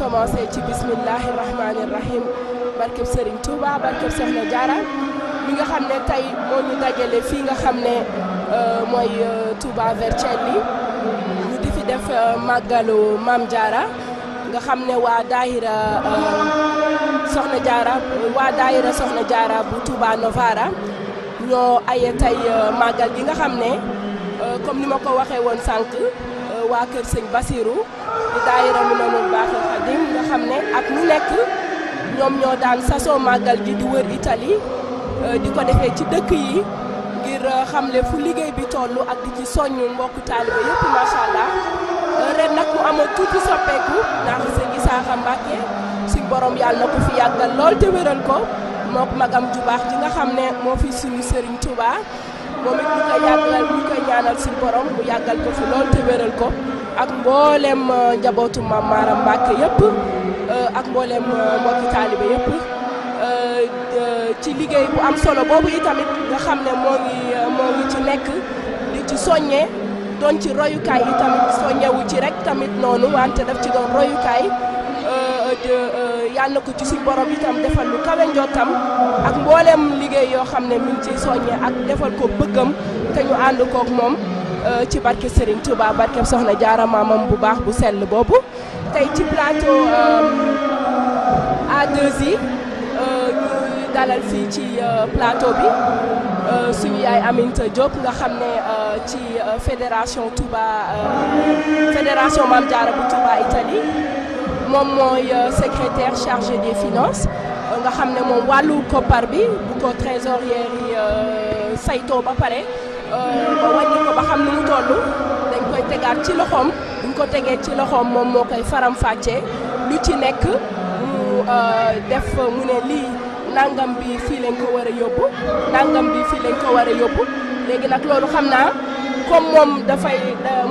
commencé ci bismillahi rahmani rahim barkeb Serigne Touba barkeb Soxna Diarra mi nga xam ne tey moo ñu dajale fii nga xam ne mooy Touba Vercelli ñu di fi def màggalu Maam Diarra nga xam ne waa daayira Soxna Diarra bu Touba Novara ñoo aye tey màggal gi nga xam ne comme ni ma ko waxee woon sànq waa kër sëñ Basirou di daayira Minanul Baaxil Xadim nga xam ne ak mu nekk ñoom ñoo daan sasoo màggal gi di wër Italie di ko defee ci dëkk yi ngir xamle fu liggéey bi toll ak di ci soññ mbokku taalibe yëpp macha allah ren nag mu amoon tuuti soppeeku ndax sëñ Isaaxa Mbàkke suñ borom yàlla na ko fi yàggal lool te wéral ko mook magam ju baax ji nga xam ne moo fi suñu Serigne Touba moom it ñu koy ñaanal suñ borom mu yàggal ko fi lool te wéral ko ak mboolem njabootu Maam Maaram Mbàkke yëpp ak mboolem mbokki taalibe yëpp ci liggéey bu am solo boobu itamit nga xam ne moo ngi ci nekk di ci soññee doon ci royukaay itamit soññewu ci rek tamit noonu wante daf ci doon royukaay yàlla na ko ci suñ borom itam defal lu kawe njottam ak mboolem liggéey yoo xam ne mi ngi ciy soññee ak defal ko bëggam te ñu ànd kook moom ci barke Serigne Touba barke Soxna Diarra maamam bu baax bu sell boobu tey ci plateau A2I ñu dalal fii ci plateau bi suñu yaay Aminta Diop nga xam ne ci fédération Maam Diarra bu Touba Italie moom mooy secrétaire chargé des finances nga xam ne moom wàllu koppar bi bu ko trésorière yi saytoo ba pare ba wàññi ko ba xam ni mu toll dañ koy tegaat ci loxoom buñ ko tegee ci loxoom moom moo koy faram-fàccee lu ci nekk mu def mu ne lii nangam bi fii lañ ko war a yóbbu nangam bi fii lañ ko war a yóbbu léegi nag loolu xam naa comme moom dafay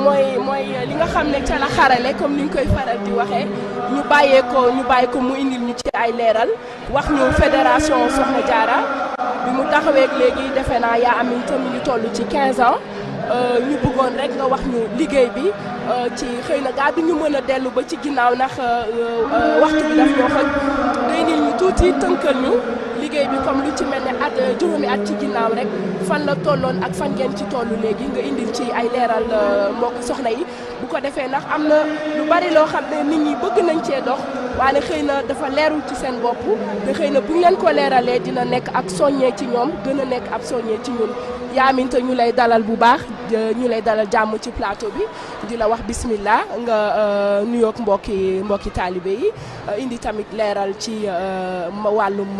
mooy li nga xam ne ca la xarale comme ni ñu koy faral di waxee ñu bàyyi ko mu indil ñu ci ay leeral wax ñu fédération Soxna Diarra bi mu taxawee léegi defe naa yaa Aminta mi ngi toll ci 15 ans ñu bëggoon rek nga wax ñu liggéey bi ci xëy na gaa du ñu mën a dellu ba ci ginnaaw ndax waxtu bi daf ñoo xëj day indil ñu tuuti tënkal ñu liggéey bi comme lu ci mel ne juróomi at ci ginnaaw rek fan la tolloon ak fan ngeen ci tollu léegi nga indil ci ay leeral mbokk soxna yi bu ko defee ndax am na lu bari loo xam ne nit ñi bëgg nañ cee dox waaye xëy na dafa leerul ci seen bopp te xëy na bu ñu leen ko leeralee dina nekk ak soññee ci ñoom gën a nekk ab soññee ci ñun yaa Aminta ñu lay dalal bu baax ñu lay dalal jàmm ci plateau bi di la wax bismillah nga nuyoog mbokki taalibe yi indi tamit leeral ci wàllum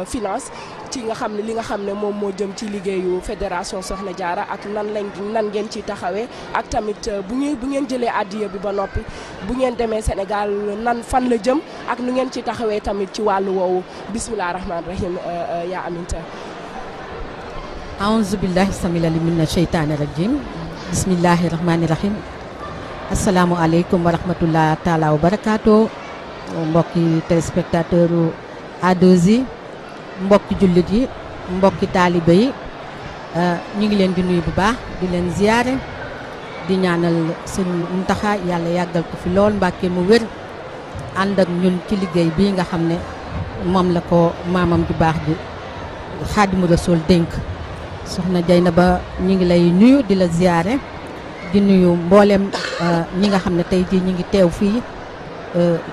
finance ci nga xam ne li nga xam ne moom moo jëm ci liggéeyu fédération Soxna Diarra ak nan ngeen ci taxawee ak tamit bu ngeen jëlee addiya bi ba noppi bu ngeen demee Sénégal fan la jëm ak nu ngeen ci taxawee tamit ci wàllu woowu bismillah rahmaani rahim yaa Aminta. aouzu billahi samil alim mina sheytaani rajim bismillahi rahmaani rahim asalaamualeykum wa rahmatullah taala wa barakaatu mbokki téléspectateur A2I mbokki jullit yi mbokki taalibe yi ñu ngi leen di nuyu bu baax di leen ziyaare di ñaanal sëñ Muntaxa yàlla yàggal ko fi lool Mbàkke mu wér ànd ak ñun ci liggéey bii nga xam ne moom la ko maamam ju baax ji Xaadimu Rasuul dénk soxna Jaynaba ñu ngi lay nuyu di la ziyaare di nuyu mboolem ñi nga xam ne tey jii ñu ngi teew fii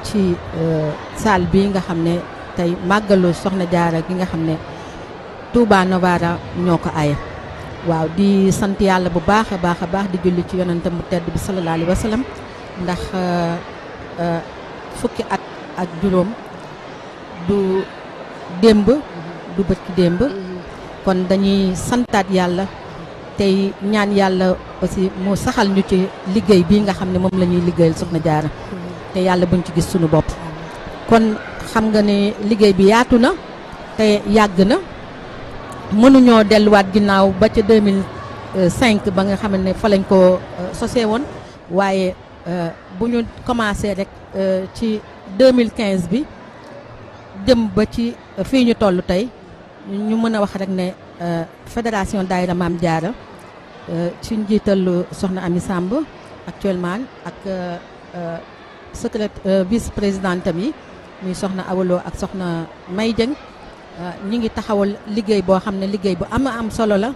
ci salle bi nga xam ne tey màggalu Soxna Diarra gi nga xam ne Touba Novara ñoo ko aye waaw di sant yàlla bu baax a baax di julli ci yonentam bu tedd bi sallallahu alayhi wa sallam ndax fukki at ak juróom du démb du bërki démb kon dañuy santaat yàlla tey ñaan yàlla aussi mu saxal ñu ci liggéey bii nga xam ne moom la ñuy liggéeyal Soxna Diarra te yàlla buñ ci gis suñu bopp kon xam nga ne liggéey bi yaatu na te yàgg na mënuñoo delluwaat ginnaaw ba ca 2005 ba nga xam ne fa lañ ko sosee woon waaye bu ñu commencé rek ci 2015 bi dem ba ci fii ñu toll tey ñu mën a wax rek ne fédération daayira Maam Diarra ci njiital soxna Ami Samb actuellement ak secrétaire vice présidente mi muy soxna Awalo ak soxna May Dieng ñi ngi taxawal liggéey boo xam ne liggéey bu am solo la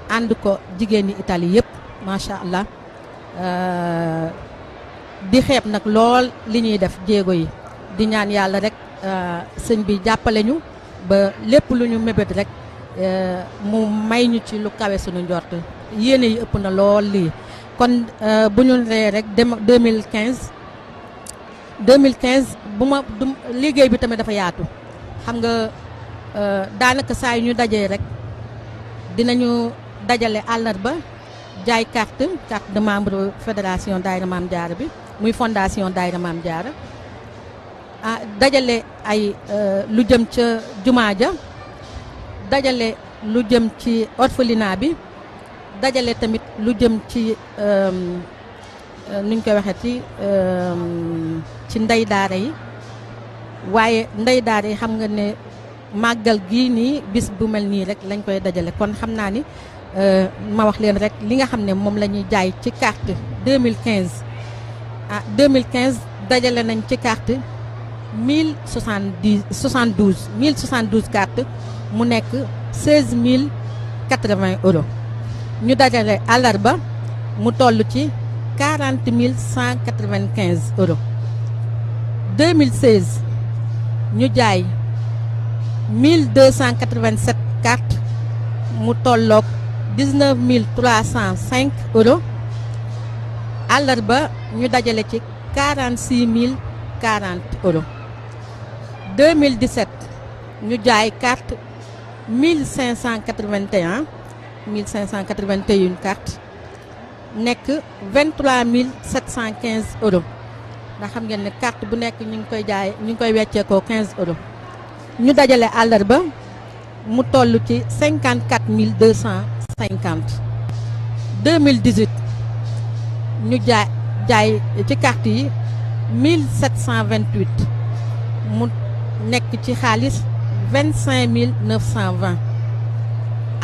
ànd ko jigéen ñi Italie yëpp macha allah di xeeb nag lool li ñuy def jéego yi di ñaan yàlla rek sëñ bi jàppale ñu ba lépp lu ñu mébét rek mu may ñu ci lu kawe suñu njort yéene yi ëpp na lool lii kon bu ñu ree rek 2015 bu ma liggéey bi tamit dafa yaatu xam nga daanaka saa yu ñu dajee rek dinañu dajale àllarba jaay carte de membre fédération Daïra Maam Jaara bi muy fondation Daïra Maam Jaara dajale ay lu jëm ca jumaa ja dajale lu jëm ci orphelinat bi dajale tamit lu jëm ci nuñ koy waxee ci ndey daara yi waaye ndey daara yi xam nga ne màggal gii nii bis bu mel nii rek lañ koy dajale kon xam naa ni ma wax leen rek li nga xam ne moom la ñuy jaay ci carte 2015 dajale nañ ci carte 1072 carte mu nekk 16080 euros ñu dajale àllarba mu toll ci 40195 euros 2016 ñu jaay 1287 carte mu tolloog 19305 euros àllarba ñu dajale ci 46040 euros 2017 ñu jaay carte 1581 carte nekk 23715 euros ndax xam ngeen ne carte bu nekk ñu ngi koy wecceekoo 15 euros ñu dajale àllarba mu toll ci 54250 2018 ñu jaay ci carte yi 1728 mu nekk ci xaalis 25920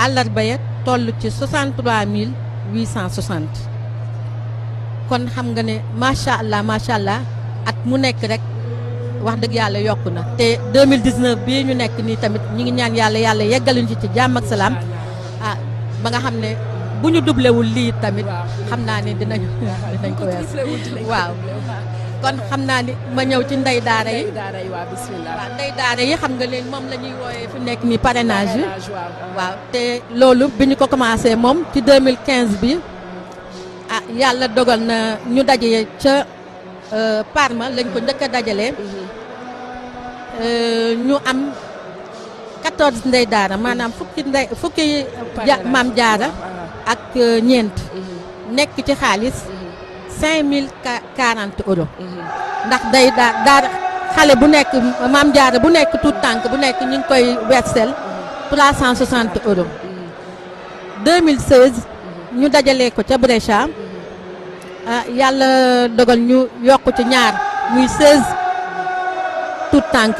àllarba ya toll ci 63860 kon xam nga ne macha allah at mu nekk rek wax dëgg yàlla yokku na te 2019 bii ñu nekk nii tamit ñi ngi ñaan yàlla yeggaluñ ci jàmm ak salaam ba nga xam ne bu ñu dublewul lii tamit xam naa ne dinañ ko wees waaw kon xam naa ni ma ñëw ci ndey daara yi waaw ndey daara yi xam nga leen moom la ñuy wooyee fi nekk nii parrainage yi waaw te loolu bi ñu ko commencé moom ci 2015 bi yàlla dogal na ñu daje ca Parma lañ ko njëkk a dajalee ñu am 14 ndey daara maanaam fukki maam jaara ak ñeent nekk ci xaalis 5040 euros ndax day daara xale bu nekk maam jaara bu nekk tout tànk bu nekk ñu ngi koy wersel 360 euros 2016 ñu dajalee ko ca Brescia yàlla dogal ñu yokk ci ñaar muy 16 tout tànk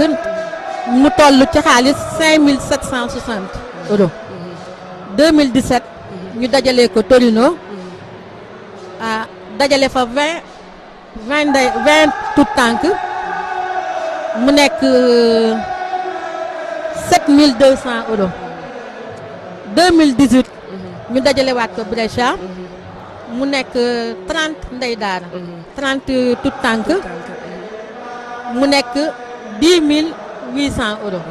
mu toll ci xaalis 5760 euros 2017 ñu dajalee ko Torino dajale fa 20 tout tànk mu nekk 7200 euros 2018 ñu dajale waat ko Brescia mu nekk 30 ndey daara 30 tout tànk mu nekk 10800 euros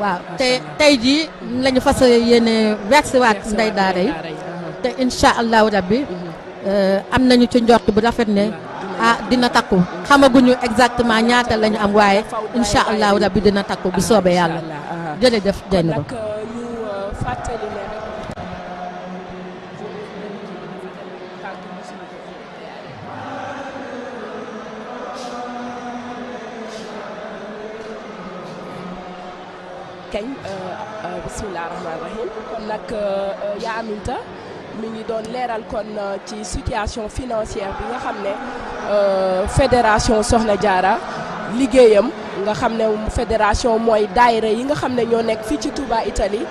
waaw te tey jii la ñu fas yéene versé waat ndey daara yi te incha allahu rabbi am nañu ci njort bu rafet ne dina takku xamaguñu exactement ñaata la ñu am waaye incha allahu rabbi dina takku bu soobee yàlla jërëjëf jenn ba kañ bisimilah rahmaani rahim kon nag yaa Aminta mi ngi doon leeral kon ci situation financière bi nga xam ne fédération Soxna Jaara liggéeyam nga xam ne fédération mooy daayira yi nga xam ne ñoo nekk fii ci Touba Italie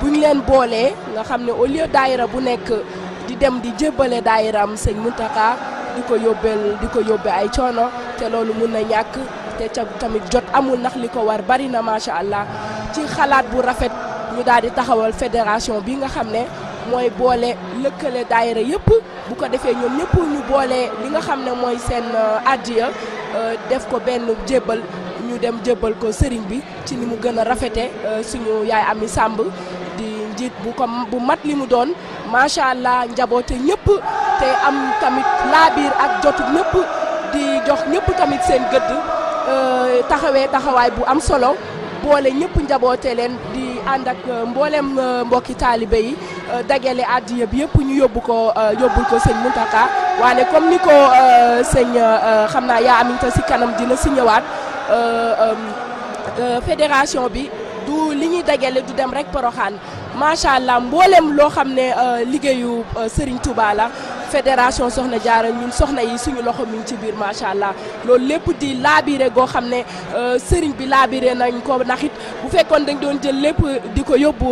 bu ñu leen boolee nga xam ne au lieu daayira bu nekk di dem di jébbale daayiram sëñ Muntaka di ko yóbbee ay coono te loolu mun na ñàkk te ca tamit jot amul ndax li ko war bari na macha allah ci xalaat bu rafet ñu daal di taxawal fédération bi nga xam ne mooy boole lëkkale daayira yëpp bu ko defee ñoom ñëpp ñu boole li nga xam ne mooy seen addiya def ko benn jébbal ñu dem jébbal ko sëriñ bi ci ni mu gën a rafete suñu yaay Ami Samb di njiit bu mat li mu doon macha allah njaboote ñëpp te am tamit laabiir ak jotu ñëpp di jox ñëpp tamit seen gëdd taxawee taxawaay bu am solo boole ñëpp njaboote leen di ànd ak mboolem mbokki taalibe yi dagale addiya bi yëpp ñu yóbbul ko sëñ Muntaka waane comme ni ko sëñ xam naa yaa aminta si kanam dina si ñëwaat fédération bi du li ñuy dagale du dem rek Porokhane macha allah mboolem loo xam ne liggéeyu Serigne Touba la fédération Soxna Jaara ñun soxna yi suñu loxo mi ngi ci biir macha allah loolu lépp di laabire goo xam ne Serigne bi laabire nañ ko ndax it bu fekkoon dañ doon jël lépp di ko yóbbu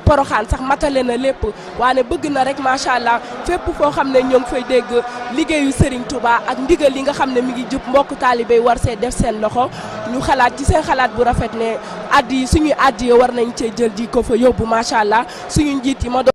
Porokhane sax matale na lépp waane bëgg na rek macha allah fépp foo xam ne ñoo ngi fay dégg liggéeyu Serigne Touba ak ndigal li nga xam ne mi ngi jub mbokk taalibe yi war see def seen loxo ñu xalaat ci seen xalaat bu rafet ne suñuy addi war nañ cee jël di ko fa yóbbu macha allah suñu njiit yi ma